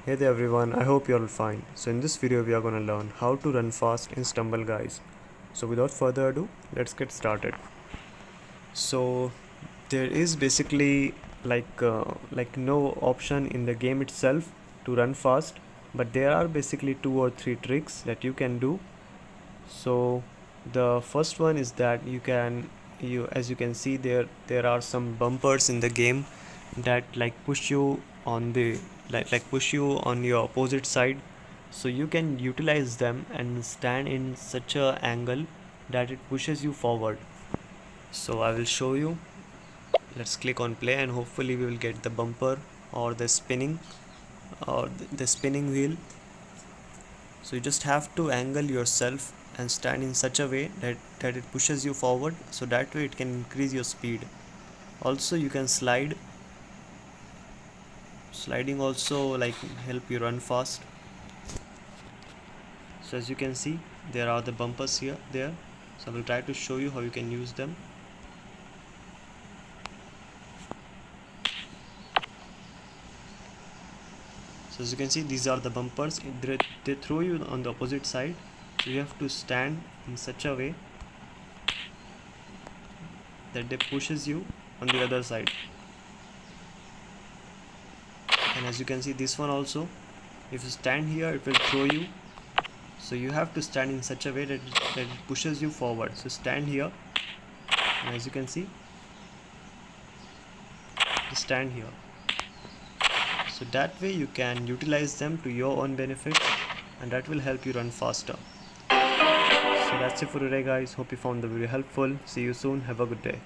Hey there everyone, I hope you're all fine. So in this video we are going to learn how to run fast in Stumble Guys. So without further ado, let's get started. So there is basically no option in the game itself to run fast, but there are basically 2 or 3 tricks that you can do. So the first one is that you as you can see there are some bumpers in the game that push you on the push you on your opposite side, so you can utilize them and stand in such a angle that it pushes you forward. So I will show you. Let's click on play and hopefully we will get the bumper or the spinning or the spinning wheel. So you just have to angle yourself and stand in such a way that it pushes you forward, so that way it can increase your speed. Also you can sliding also help you run fast. So as you can see, there are the bumpers here there, so I will try to show you how you can use them. So as you can see, these are the bumpers. They throw you on the opposite side, so you have to stand in such a way that they pushes you on the other side. And as you can see, this one also, if you stand here it will throw you, so you have to stand in such a way that it pushes you forward. So stand here, and as you can see, stand here, so that way you can utilize them to your own benefit, and that will help you run faster. So that's it for today guys, hope you found the video helpful. See you soon, have a good day.